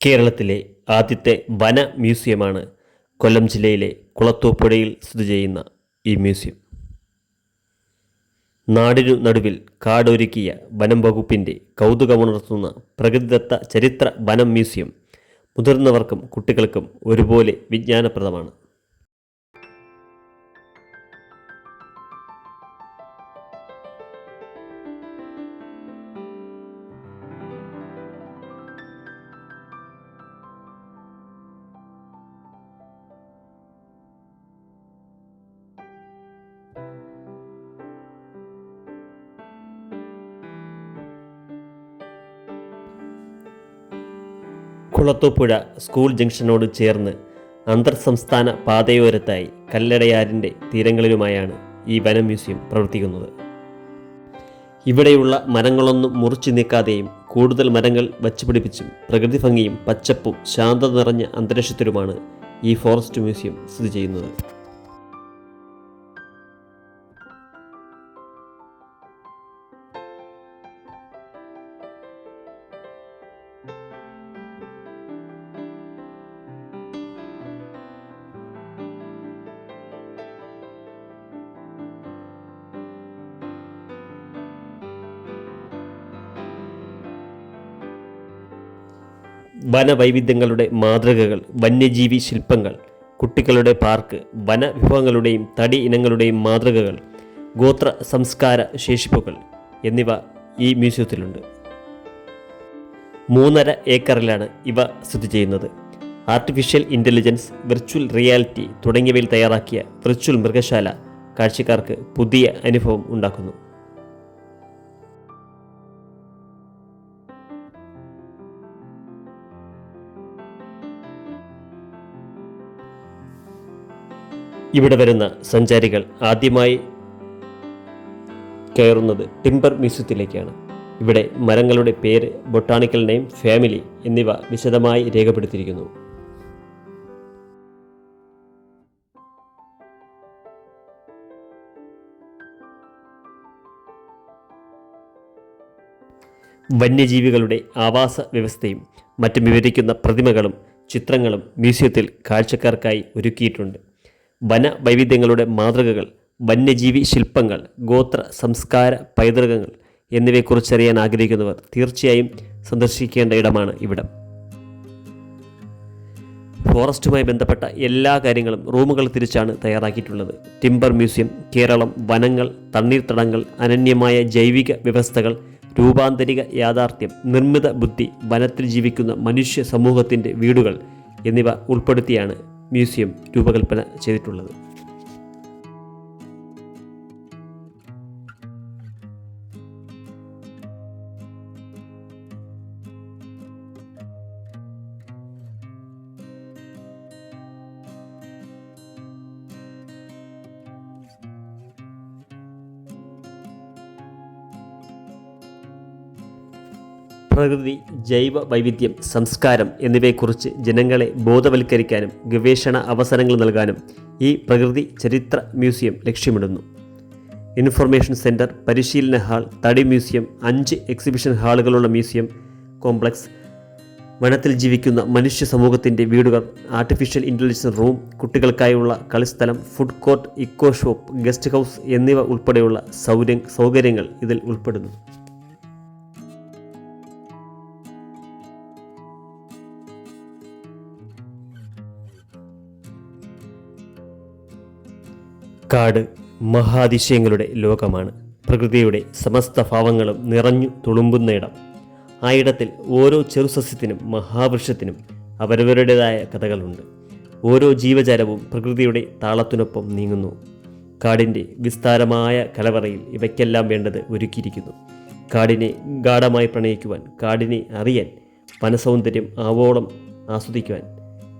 കേരളത്തിലെ ആദ്യത്തെ വന മ്യൂസിയമാണ് കൊല്ലം ജില്ലയിലെ കുളത്തൂപ്പുഴയിൽ സ്ഥിതി ചെയ്യുന്ന ഈ മ്യൂസിയം. നാടിനു നടുവിൽ കാടൊരുക്കിയ വനം വകുപ്പിൻ്റെ കൗതുകമുണർത്തുന്ന പ്രകൃതിദത്ത ചരിത്ര വനം മ്യൂസിയം മുതിർന്നവർക്കും കുട്ടികൾക്കും ഒരുപോലെ വിജ്ഞാനപ്രദമാണ്. കുളത്തൂപ്പുഴ സ്കൂൾ ജംഗ്ഷനോട് ചേർന്ന് അന്തർ സംസ്ഥാന പാതയോരത്തായി കല്ലടയാറിൻ്റെ തീരങ്ങളിലുമായാണ് ഈ വനം മ്യൂസിയം പ്രവർത്തിക്കുന്നത്. ഇവിടെയുള്ള മരങ്ങളൊന്നും മുറിച്ചു നീക്കാതെയും കൂടുതൽ മരങ്ങൾ വച്ചുപിടിപ്പിച്ചും പ്രകൃതി ഭംഗിയും പച്ചപ്പും ശാന്തത നിറഞ്ഞ അന്തരീക്ഷത്തിലുമാണ് ഈ ഫോറസ്റ്റ് മ്യൂസിയം സ്ഥിതി ചെയ്യുന്നത്. വനവൈവിധ്യങ്ങളുടെ മാതൃകകൾ, വന്യജീവി ശില്പങ്ങൾ, കുട്ടികളുടെ പാർക്ക്, വനവിഭവങ്ങളുടെയും തടി ഇനങ്ങളുടെയും മാതൃകകൾ, ഗോത്ര സംസ്കാര ശേഷിപ്പുകൾ എന്നിവ ഈ മ്യൂസിയത്തിലുണ്ട്. 3.5 ഏക്കറിലാണ് ഇവ സ്ഥിതി ചെയ്യുന്നത്. ആർട്ടിഫിഷ്യൽ ഇൻ്റലിജൻസ്, വിർച്വൽ റിയാലിറ്റി തുടങ്ങിയവയിൽ തയ്യാറാക്കിയ വിർച്വൽ മൃഗശാല കാഴ്ചക്കാർക്ക് പുതിയ അനുഭവം ഉണ്ടാക്കുന്നു. ഇവിടെ വരുന്ന സഞ്ചാരികൾ ആദ്യമായി കയറുന്നത് ടിമ്പർ മ്യൂസിയത്തിലേക്കാണ്. ഇവിടെ മരങ്ങളുടെ പേര്, ബൊട്ടാണിക്കൽ നെയിം, ഫാമിലി എന്നിവ വിശദമായി രേഖപ്പെടുത്തിയിരിക്കുന്നു. വന്യജീവികളുടെ ആവാസ വ്യവസ്ഥയും മറ്റും വിവരിക്കുന്ന പ്രതിമകളും ചിത്രങ്ങളും മ്യൂസിയത്തിൽ കാഴ്ചക്കാർക്കായി ഒരുക്കിയിട്ടുണ്ട്. വനവൈവിധ്യങ്ങളുടെ മാതൃകകൾ, വന്യജീവി ശില്പങ്ങൾ, ഗോത്ര സംസ്കാര പൈതൃകങ്ങൾ എന്നിവയെക്കുറിച്ചറിയാൻ ആഗ്രഹിക്കുന്നവർ തീർച്ചയായും സന്ദർശിക്കേണ്ട ഇടമാണ് ഇവിടം. ഫോറസ്റ്റുമായി ബന്ധപ്പെട്ട എല്ലാ കാര്യങ്ങളും റൂമുകൾ തിരിച്ചാണ് തയ്യാറാക്കിയിട്ടുള്ളത്. ടിമ്പർ മ്യൂസിയം കേരളം, വനങ്ങൾ, തണ്ണീർത്തടങ്ങൾ, അനന്യമായ ജൈവിക വ്യവസ്ഥകൾ, രൂപാന്തരിക യാഥാർത്ഥ്യം, നിർമ്മിത ബുദ്ധി, വനത്തിൽ ജീവിക്കുന്ന മനുഷ്യ സമൂഹത്തിൻ്റെ വീടുകൾ എന്നിവ ഉൾപ്പെടുത്തിയാണ് മ്യൂസിയം രൂപകൽപ്പന ചെയ്തിട്ടുള്ളത്. പ്രകൃതി, ജൈവ വൈവിധ്യം, സംസ്കാരം എന്നിവയെക്കുറിച്ച് ജനങ്ങളെ ബോധവൽക്കരിക്കാനും ഗവേഷണ അവസരങ്ങൾ നൽകാനും ഈ പ്രകൃതി ചരിത്ര മ്യൂസിയം ലക്ഷ്യമിടുന്നു. ഇൻഫർമേഷൻ സെൻറ്റർ, പരിശീലന ഹാൾ, തടി മ്യൂസിയം, 5 എക്സിബിഷൻ ഹാളുകളുള്ള മ്യൂസിയം കോംപ്ലക്സ്, വനത്തിൽ ജീവിക്കുന്ന മനുഷ്യ സമൂഹത്തിൻ്റെ വീടുകൾ, ആർട്ടിഫിഷ്യൽ ഇൻ്റലിജൻസ് റൂം, കുട്ടികൾക്കായുള്ള കളിസ്ഥലം, food court, eco shop, guest house എന്നിവ ഉൾപ്പെടെയുള്ള സൗകര്യങ്ങൾ ഇതിൽ ഉൾപ്പെടുന്നു. കാട് മഹാതിശയങ്ങളുടെ ലോകമാണ്. പ്രകൃതിയുടെ സമസ്ത ഭാവങ്ങളും നിറഞ്ഞു തുളുമ്പുന്ന ഇടം. ആ ഇടത്തിൽ ഓരോ ചെറുസസ്യത്തിനും മഹാവൃക്ഷത്തിനും അവരവരുടേതായ കഥകളുണ്ട്. ഓരോ ജീവജാലവും പ്രകൃതിയുടെ താളത്തിനൊപ്പം നീങ്ങുന്നു. കാടിൻ്റെ വിസ്താരമായ കലവറയിൽ ഇവയ്ക്കെല്ലാം വേണ്ടത് ഒരുക്കിയിരിക്കുന്നു. കാടിനെ ഗാഢമായി പ്രണയിക്കുവാൻ, കാടിനെ അറിയാൻ, വനസൗന്ദര്യം ആവോളം ആസ്വദിക്കുവാൻ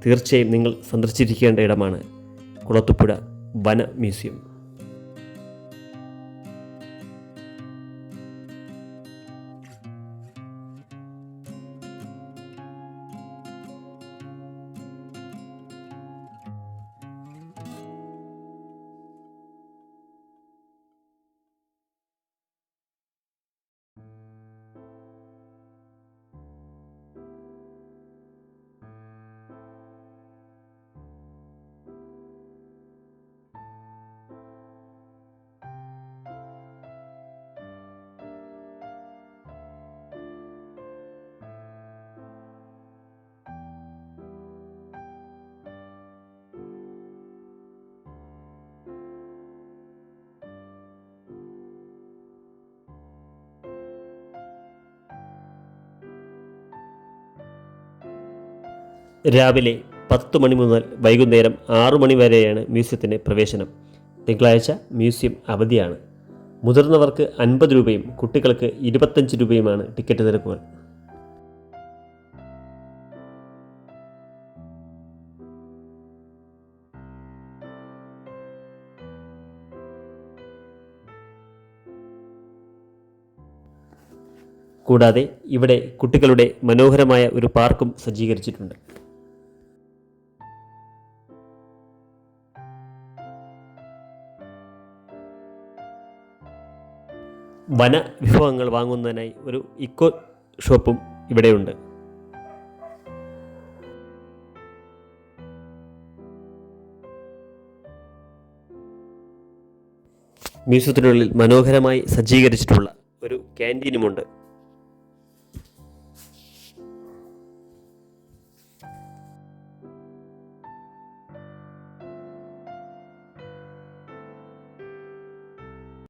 തീർച്ചയായും നിങ്ങൾ സന്ദർശിച്ചിരിക്കേണ്ട ഇടമാണ് കുളത്തൂപ്പുഴ വന മ്യൂസിയം. രാവിലെ 10 മണി മുതൽ വൈകുന്നേരം 6 മണി വരെയാണ് മ്യൂസിയത്തിന് പ്രവേശനം. തിങ്കളാഴ്ച മ്യൂസിയം അവധിയാണ്. മുതിർന്നവർക്ക് 50 രൂപയും കുട്ടികൾക്ക് 25 രൂപയുമാണ് ടിക്കറ്റ് നിരക്കുകൾ. കൂടാതെ ഇവിടെ കുട്ടികളുടെ മനോഹരമായ ഒരു പാർക്കും സജ്ജീകരിച്ചിട്ടുണ്ട്. വനവിഭവങ്ങൾ വാങ്ങുന്നതിനായി ഒരു ഇക്കോ ഷോപ്പും ഇവിടെയുണ്ട്. മ്യൂസിയത്തിനുള്ളിൽ മനോഹരമായി സജ്ജീകരിച്ചിട്ടുള്ള ഒരു ക്യാൻറ്റീനുമുണ്ട്.